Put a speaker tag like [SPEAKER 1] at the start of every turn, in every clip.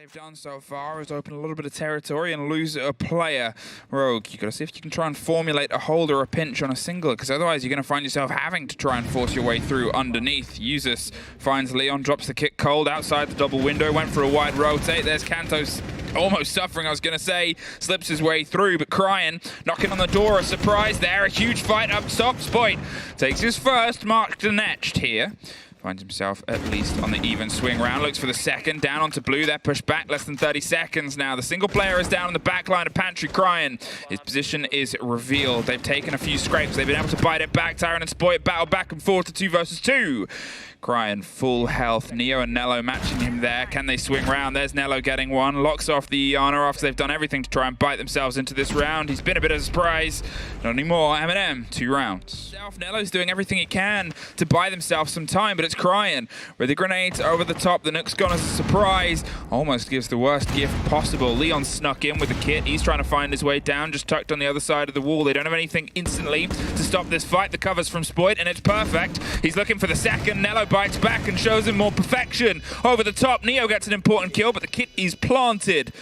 [SPEAKER 1] they've done so far is open a little bit of territory and lose a player. Rogue, you got to see if you can try and formulate a hold or a pinch on a singlet, because otherwise you're going to find yourself having to try and force your way through underneath. Usus finds Leon, drops the kick cold outside the double window, went for a wide rotate. There's Kanto's almost suffering, I was going to say, slips his way through, but Crying knocking on the door, a surprise there, a huge fight up top. SPOIT takes his first, marked and etched here. Finds himself at least on the even swing round. Looks for the second. Down onto blue. They're pushed back less than 30 seconds now. The single player is down in the back line of Pantry Crying. His position is revealed. They've taken a few scrapes. They've been able to bite it back. Tyrant and SPOIT battle back and forth to 2 versus 2. Crying full health. Neo and Nello matching him there. Can they swing round? There's Nello getting one. Locks off the Iana after they've done everything to try and bite themselves into this round. He's been a bit of a surprise. Not anymore. MnM, 2 rounds. Nello's doing everything he can to buy themselves some time, but it's Crying with the grenades over the top. The Nook's gone as a surprise. Almost gives the worst gift possible. Leon snuck in with the kit. He's trying to find his way down, just tucked on the other side of the wall. They don't have anything instantly to stop this fight. The cover's from SPOIT, and it's perfect. He's looking for the second. Nello bites back and shows him more perfection. Over the top, Neo gets an important kill, but the kit is planted.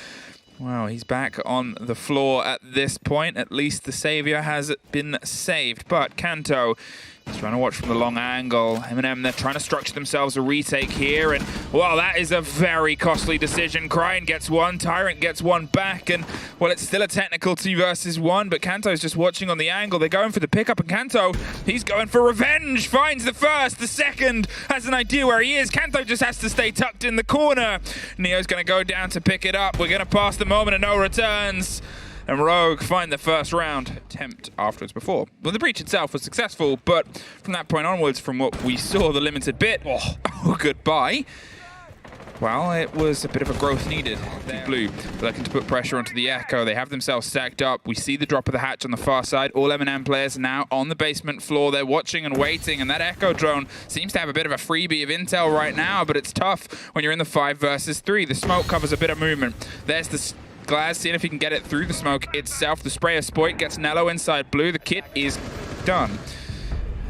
[SPEAKER 1] Wow, he's back on the floor at this point. At least the savior has been saved. But Kanto is trying to watch from the long angle. MnM, they're trying to structure themselves a retake here. And, well, that is a very costly decision. Crying gets one, Tyrant gets one back. And, well, it's still a technical 2 versus 1. But Kanto's just watching on the angle. They're going for the pickup. And Kanto, he's going for revenge. Finds the first. The second has an idea where he is. Kanto just has to stay tucked in the corner. Neo's going to go down to pick it up. We're going to pass the moment of no returns. And Rogue find the first round attempt afterwards before. Well, the breach itself was successful, but from that point onwards, from what we saw, the limited bit, oh goodbye. Well, it was a bit of a growth needed. Blue looking to put pressure onto the Echo. They have themselves stacked up. We see the drop of the hatch on the far side. All MnM players are now on the basement floor. They're watching and waiting, and that Echo drone seems to have a bit of a freebie of intel right now, but it's tough when you're in the 5 versus 3. The smoke covers a bit of movement. There's the Glaz seeing if he can get it through the smoke itself. The spray of SPOIT gets Nello inside blue. The kit is done.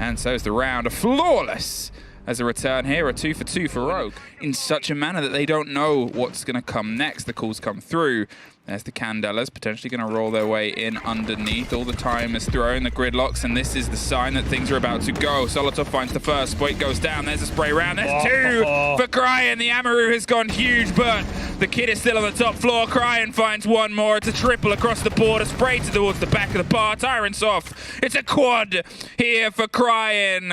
[SPEAKER 1] And so is the round. A flawless as a return here. A 2 for 2 for Rogue. In such a manner that they don't know what's going to come next. The calls come through. There's the Candelas, potentially going to roll their way in underneath. All the time is thrown, the gridlocks, and this is the sign that things are about to go. Solotov finds the first, SPOIT goes down, there's a spray round, there's 2 for Crying. The Amaru has gone huge, but the kid is still on the top floor. Crying finds one more, it's a triple across the board, a spray towards the back of the bar. Tyrant's off, it's a quad here for Crying.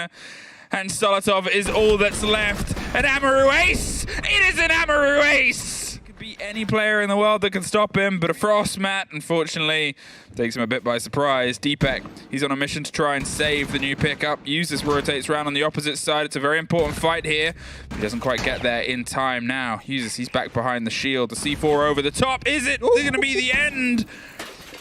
[SPEAKER 1] And Solotov is all that's left. An Amaru ace! It is an Amaru ace! Be any player in the world that can stop him, but a frost mat, unfortunately, takes him a bit by surprise. Deepek, he's on a mission to try and save the new pickup. Usus rotates around on the opposite side. It's a very important fight here. He doesn't quite get there in time now. Usus, he's back behind the shield. The C4 over the top. Is it going to be the end?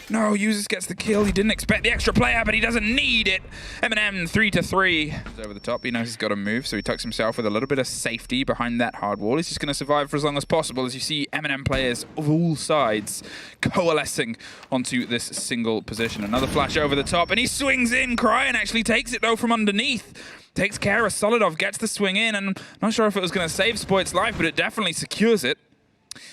[SPEAKER 1] No, Usus gets the kill. He didn't expect the extra player, but he doesn't need it. MnM 3 to 3. Over the top, he knows he's got to move, so he tucks himself with a little bit of safety behind that hard wall. He's just going to survive for as long as possible as you see MnM players of all sides coalescing onto this single position. Another flash over the top, and he swings in. Crying actually takes it, though, from underneath. Takes care of Solidov, gets the swing in, and I'm not sure if it was going to save SPOIT's life, but it definitely secures it.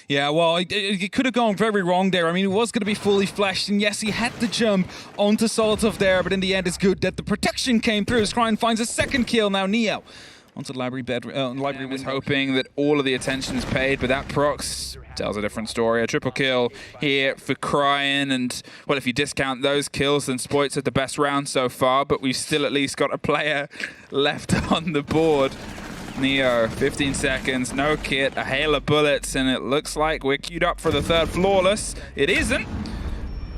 [SPEAKER 2] Yeah, well, it could have gone very wrong there. I mean, it was going to be fully fleshed, and yes, he had to jump onto Solotov there, but in the end, it's good that the protection came through. Crying finds a second kill. Now Neo onto the library bed. Library
[SPEAKER 1] was hoping that all of the attention is paid, but that procs tells a different story. A triple kill here for Crying, and, well, if you discount those kills, then SPOIT's had the best round so far, but we've still at least got a player left on the board. Neo, 15 seconds, no kit, a hail of bullets, and it looks like we're queued up for the third flawless. It isn't,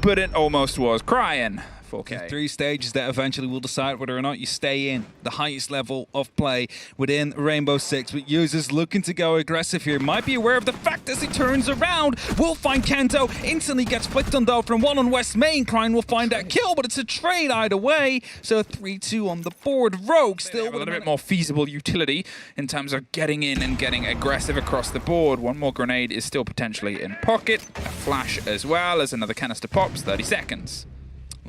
[SPEAKER 1] but it almost was. Crying. 4K.
[SPEAKER 2] 3 stages that eventually will decide whether or not you stay in the highest level of play within Rainbow Six. But Users looking to go aggressive here. Might be aware of the fact as he turns around. Will find Kanto. Instantly gets flicked on though from 1 on West Main. Crying will find that kill, but it's a trade either way. So 3-2 on the board. Rogue still with
[SPEAKER 1] a little bit more feasible utility in terms of getting in and getting aggressive across the board. One more grenade is still potentially in pocket. A flash as well as another canister pops. 30 seconds.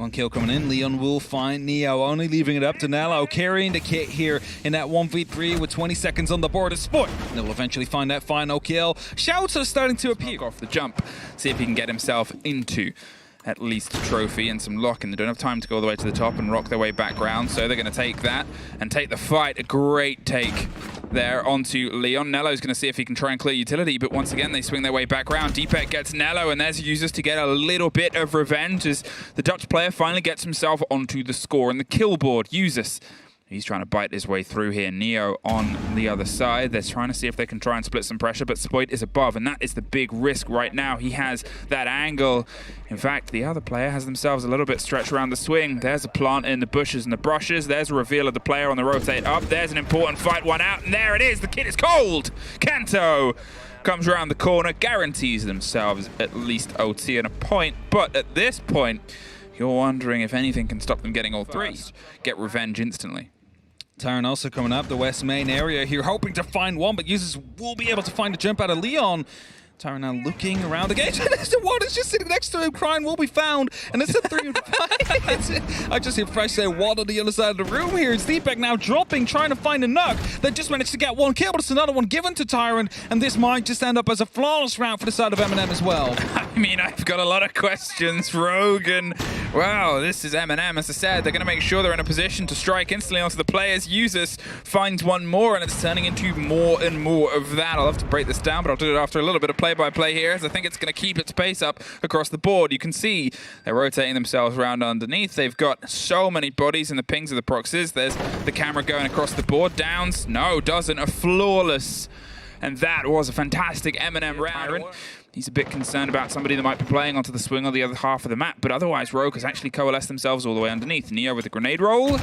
[SPEAKER 2] One kill coming in. Leon will find Neo, only leaving it up to Nello, carrying the kit here in that 1v3 with 20 seconds on the board. Esport, they will eventually find that final kill. Shouts are starting to appear.
[SPEAKER 1] Off the jump, see if he can get himself into at least a trophy and some lock, and they don't have time to go all the way to the top and rock their way back round, so they're going to take that and take the fight. A great take there onto Leon. Nello's going to see if he can try and clear utility, but once again they swing their way back round. Deepek gets Nello, and there's Users to get a little bit of revenge as the Dutch player finally gets himself onto the score and the kill board. Users, he's trying to bite his way through here. Neo on the other side. They're trying to see if they can try and split some pressure, but SPOIT is above, and that is the big risk right now. He has that angle. In fact, the other player has themselves a little bit stretched around the swing. There's a plant in the bushes and the brushes. There's a reveal of the player on the rotate up. There's an important fight one out, and there it is. The kid is cold. Kanto comes around the corner, guarantees themselves at least OT and a point, but at this point, you're wondering if anything can stop them getting all three. Get revenge instantly.
[SPEAKER 2] Tyron also coming up the west main area here, hoping to find one, but Users will be able to find a jump out of Leon. Tyron now looking around the gate. The water's just sitting next to him, crying will be found. And it's a 3-5. I just hear Fresh say what on the other side of the room here. It's Deepek now dropping, trying to find a knock. They just managed to get one kill, but it's another one given to Tyron. And this might just end up as a flawless round for the side of MnM as well.
[SPEAKER 1] I mean, I've got a lot of questions, Rogan. Wow, this is MnM. As I said, they're going to make sure they're in a position to strike instantly onto the players. Users finds one more, and it's turning into more and more of that. I'll have to break this down, but I'll do it after a little bit of play-by-play here, as I think it's going to keep its pace up across the board. You can see they're rotating themselves around underneath. They've got so many bodies in the pings of the proxies. There's the camera going across the board. Downs? No, doesn't. A flawless. And that was a fantastic MnM round. He's a bit concerned about somebody that might be playing onto the swing on the other half of the map, but otherwise Rogue has actually coalesced themselves all the way underneath. Neo with the grenade roll.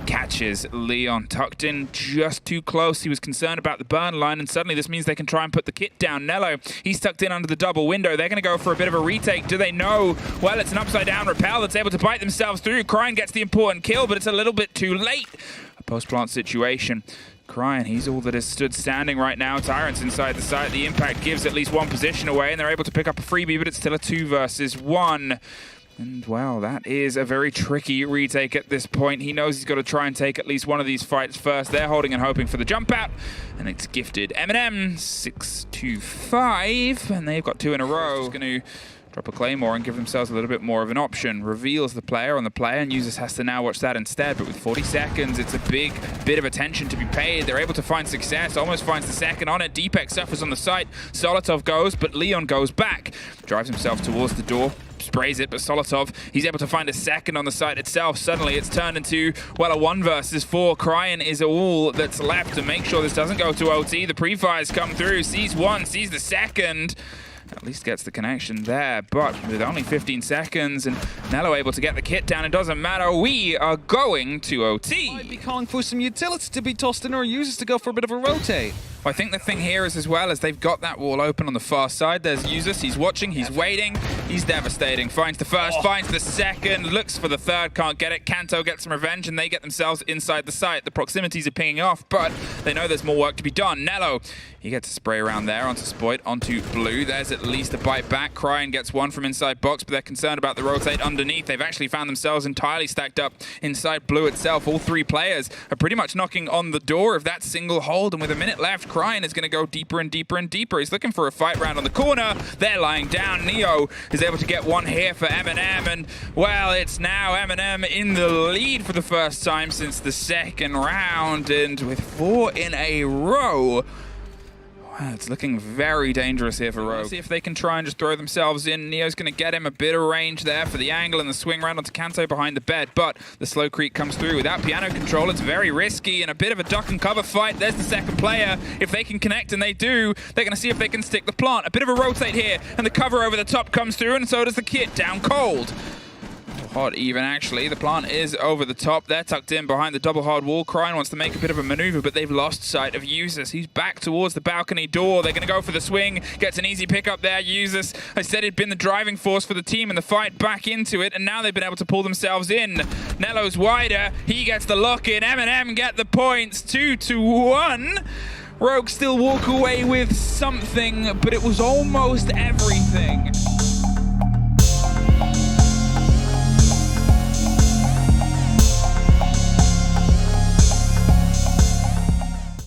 [SPEAKER 1] Catches Leon tucked in just too close. He was concerned about the burn line, and suddenly this means they can try and put the kit down. Nello, he's tucked in under the double window. They're going to go for a bit of a retake. Do they know? Well, it's an upside-down repel that's able to bite themselves through. Cryin gets the important kill, but it's a little bit too late. A post-plant situation. Cryin, he's all that is stood standing right now. Tyrant's inside the site. The impact gives at least one position away, and they're able to pick up a freebie, but it's still a 2 versus 1. And, well, that is a very tricky retake at this point. He knows he's got to try and take at least one of these fights first. They're holding and hoping for the jump out, and it's gifted. MnM 6-5, and they've got 2 in a row. Just going to drop a claymore and give themselves a little bit more of an option. Reveals the player on the player, and Users has to now watch that instead. But with 40 seconds, it's a big bit of attention to be paid. They're able to find success, almost finds the second on it. Deepek suffers on the site. Solotov goes, but Leon goes back. Drives himself towards the door. Sprays it, but Solotov, he's able to find a second on the site itself. Suddenly it's turned into, well, a 1 versus 4. Cryin is all that's left to make sure this doesn't go to OT. The pre-fires come through, sees one, sees the second. At least gets the connection there, but with only 15 seconds and Nello able to get the kit down, it doesn't matter. We are going to OT.
[SPEAKER 2] Might be calling for some utility to be tossed in or Users to go for a bit of a rotate.
[SPEAKER 1] Well, I think the thing here is as well as they've got that wall open on the far side. There's Users, he's watching, he's waiting, he's devastating. Finds the first, finds the second, looks for the third, can't get it. Kanto gets some revenge and they get themselves inside the site. The proximities are pinging off, but they know there's more work to be done. Nello, he gets a spray around there onto SPOIT, onto Blue. There's at least a bite back. Cryin gets one from inside box, but they're concerned about the rotate underneath. They've actually found themselves entirely stacked up inside Blue itself. All 3 players are pretty much knocking on the door of that single hold, and with a minute left, Cryin is going to go deeper and deeper and deeper. He's looking for a fight round on the corner. They're lying down. Neo is able to get one here for MnM, and well, it's now MnM in the lead for the first time since the second round, and with 4 in a row. Wow, it's looking very dangerous here for Rogue. See if they can try and just throw themselves in. Neo's going to get him a bit of range there for the angle and the swing round onto Kanto behind the bed, but the slow creep comes through. Without piano control, it's very risky and a bit of a duck and cover fight. There's the second player. If they can connect, and they do, they're going to see if they can stick the plant. A bit of a rotate here, and the cover over the top comes through, and so does the kit. Down cold. Hot even, actually. The plant is over the top. They're tucked in behind the double hard wall. Cryin wants to make a bit of a maneuver, but they've lost sight of Users. He's back towards the balcony door. They're going to go for the swing. Gets an easy pick up there. Users, I said, he'd been the driving force for the team in the fight, back into it, and now they've been able to pull themselves in. Nello's wider. He gets the lock in. MnM get the points. 2-1. Rogue still walk away with something, but it was almost everything.